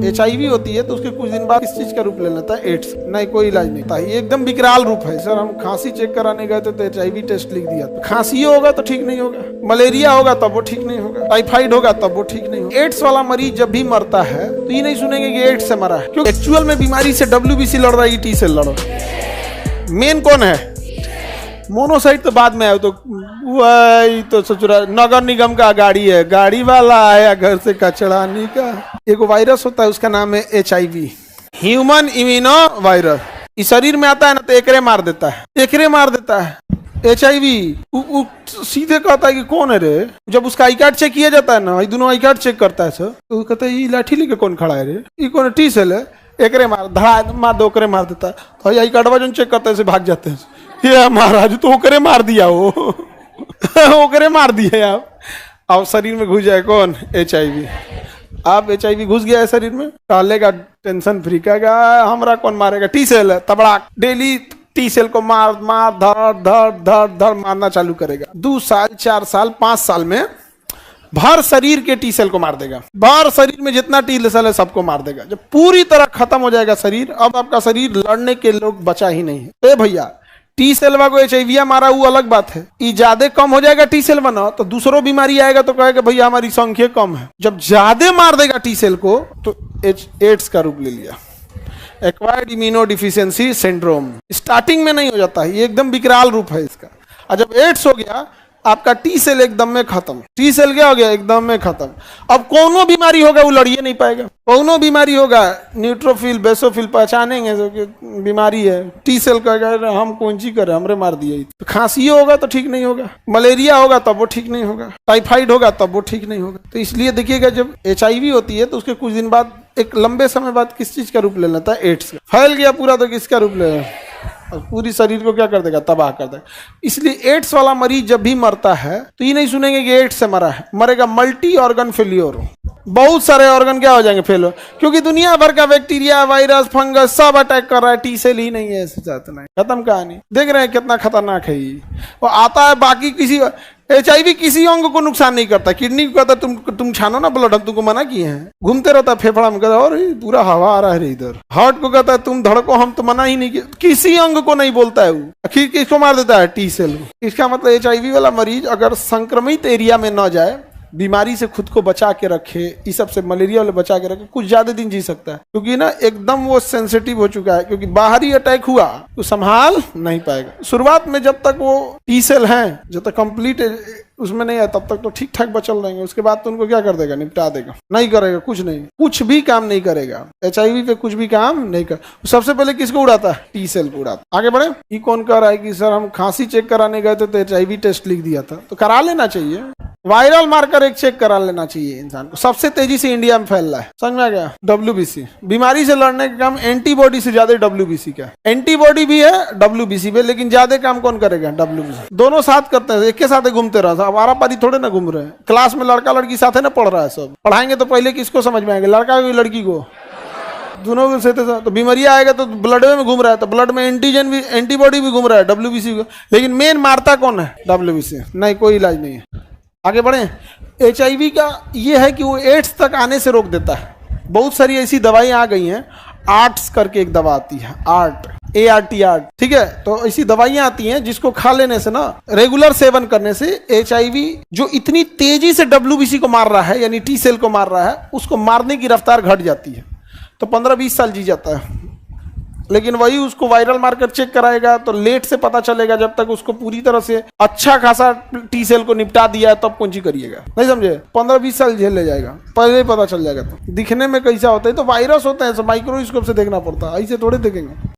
HIV होती है तो उसके कुछ दिन बाद किस चीज का रूप ले लेता है? एड्स। नहीं, कोई इलाज नहीं था, ये एकदम विकराल रूप है। सर हम खांसी चेक कराने गए तो HIV टेस्ट लिख दिया। तो खांसी होगा तो ठीक नहीं होगा, मलेरिया होगा तब वो ठीक नहीं होगा, टाइफाइड होगा तब वो ठीक नहीं होगा। एड्स वाला मरीज जब भी मरता है तो ये नहीं सुनेंगे कि एड्स से मरा है, क्योंकि एक्चुअल में बीमारी से WBC लड़ रहा है, T सेल लड़ रहा है। मेन कौन है? मोनोसाइट तो बाद में आया, तो वही तो सोच रहा नगर निगम का गाड़ी है, गाड़ी वाला आया घर से कचड़ा निकाल। एक वायरस होता है उसका नाम है HIV, ह्यूमन इम्यूनो वायरस। इस शरीर में आता है ना तो एकरे मार देता है, HIV। सीधे कहता है कि कौन है रे? जब उसका आई कार्ड चेक किया जाता है ना, दोनों आई कार्ड चेक करता है सर, तो कहता है ये लाठी लेके कौन खड़ा है रे, ये कौन T सेल है, एकरे मार धड़ा मार दो, ओकरे मार देता है। तो आई कार्ड जो चेक करता है भाग जाते हैं, ये महाराज तो ओकरे मार दिया वो ओकरे मार दिया आप। अब शरीर में घुस जाए कौन? HIV। आप HIV घुस गया है शरीर में, टहलेगा टेंशन फ्री, कहेगा हमरा कौन मारेगा, T सेल है, तबड़ा डेली T सेल को मार धड़ मारना चालू करेगा। 2 साल 4 साल 5 साल में भर शरीर के T सेल को मार देगा, भर शरीर में जितना T सेल है सबको मार देगा। जब पूरी तरह खत्म हो जाएगा शरीर, अब आपका शरीर लड़ने के लोग बचा ही नहीं है। भैया T सेलवा को HIV मारा वो अलग बात है, ये ज्यादा कम हो जाएगा T सेल बना तो दूसरों बीमारी आएगा तो कहेगा भैया हमारी संख्या कम है। जब ज्यादा मार देगा T सेल को तो एड्स का रूप ले लिया, acquired immuno deficiency syndrome. Starting में नहीं हो जाता है, ये एकदम विकराल रूप है इसका। और जब एड्स हो गया आपका T सेल एकदम में खत्म। T सेल क्या हो गया? एकदम में खत्म। अब कोनो बीमारी होगा वो लड़िए नहीं पाएगा, कोनो बीमारी होगा न्यूट्रोफिल बेसोफिल पहचानेंगे जो बीमारी है, T सेल कहेगा हम कौन सी करे, हमरे मार दिए। तो खांसी होगा तो ठीक नहीं होगा, मलेरिया होगा तब वो ठीक नहीं होगा, टाइफाइड होगा तब वो ठीक नहीं होगा। तो इसलिए देखिएगा जब HIV होती है तो उसके कुछ दिन बाद, एक लंबे समय बाद किस चीज का रूप ले लेता है? एड्स। फैल गया पूरा तो किसका रूप ले और पूरी शरीर को क्या कर देगा? तबाह कर देगा। इसलिए एड्स वाला मरीज जब भी मरता है तो ये नहीं सुनेंगे कि एड्स से मरा है, मरेगा मल्टी ऑर्गन फेल्योर। बहुत सारे ऑर्गन क्या हो जाएंगे? फेल हो, क्योंकि दुनिया भर का बैक्टीरिया वायरस फंगस सब अटैक कर रहा है, T सेल ही नहीं है, ऐसे चाहते नहीं। खत्म कहानी। देख रहे हैं कितना खतरनाक है ये। वो आता है बाकी किसी HIV किसी अंग को नुकसान नहीं करता। किडनी को कहता तुम छानो ना ब्लड, हम तुमको मना किए हैं, घूमते रहता है फेफड़ा में, कहता और पूरा हवा आ रहा है इधर। हार्ट को कहता है तुम धड़को, हम तो मना ही नहीं किया। किसी अंग को नहीं बोलता है वो, आखिर किसको मार देता है? T सेल को। इसका मतलब HIV वाला मरीज अगर संक्रमित एरिया में न जाए, बीमारी से खुद को बचा के रखे, इस सब से मलेरिया वाले बचा के रखे, कुछ ज्यादा दिन जी सकता है। क्योंकि ना एकदम वो सेंसिटिव हो चुका है, क्योंकि बाहरी अटैक हुआ तो संभाल नहीं पाएगा। शुरुआत में जब तक वो T सेल हैं, जब तक कंप्लीट उसमें नहीं है तब तक तो ठीक ठाक बचल रहेंगे। उसके बाद तो उनको क्या कर देगा? निपटा देगा। नहीं करेगा, कुछ नहीं, कुछ भी काम नहीं करेगा। HIV पे कुछ भी काम नहीं कर। सबसे पहले किसको उड़ाता है? T सेल को उड़ाता। आगे बढ़े। ये कौन कह रहा है कि सर हम खांसी चेक कराने गए थे तो HIV टेस्ट लिख दिया था? तो करा लेना चाहिए, वायरल मार्कर एक चेक करा लेना चाहिए इंसान को। सबसे तेजी से इंडिया में फैल रहा है, समझ में आ गया? WBC। बीमारी से लड़ने का काम एंटीबॉडी से ज्यादा WBC का। एंटीबॉडी भी है WBC पे, लेकिन ज्यादा काम कौन करेगा? WBC। दोनों साथ करते हैं, एक के साथ घूमते रहा। आवारा पारी थोड़े ना घूम रहे हैं। क्लास में लड़का लड़की साथ है ना पढ़ रहा है, सब पढ़ाएंगे तो पहले किसको समझ में आएंगे? लड़का को लड़की को? दोनों को से तो बीमारियां आएगा तो ब्लड में घूम रहा है, तो ब्लड में एंटीजन भी एंटीबॉडी भी घूम रहा है WBC को, लेकिन मेन मारता कौन है? WBC। नहीं, कोई इलाज नहीं है। आगे बढ़े। HIV का ये है कि वो एड्स तक आने से रोक देता है। बहुत सारी ऐसी दवाइयां आ गई हैं, आर्ट्स करके एक दवा आती है, ART, ठीक है। तो ऐसी दवाइयां आती हैं जिसको खा लेने से ना, रेगुलर सेवन करने से HIV जो इतनी तेजी से WBC को मार रहा है, यानी T सेल को मार रहा है, उसको मारने की रफ्तार घट जाती है। तो 15-20 साल जी जाता है। लेकिन वही उसको वायरल मार्कर चेक कराएगा तो लेट से पता चलेगा। जब तक उसको पूरी तरह से अच्छा खासा T सेल को निपटा दिया है तब कौन सी करिएगा? नहीं समझे? 15-20 साल झेल ले जाएगा, पहले ही पता चल जाएगा। तो दिखने में कैसा होता है? तो वायरस होता है, माइक्रोस्कोप से देखना पड़ता है, ऐसे थोड़े देखेंगे।